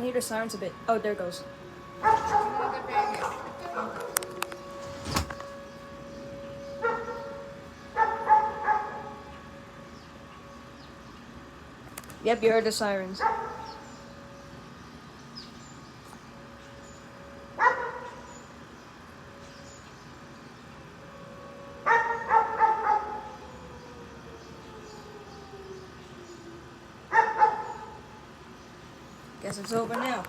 hear the sirens a bit. Oh, there it goes. Yep, you heard the sirens. Guess it's over now.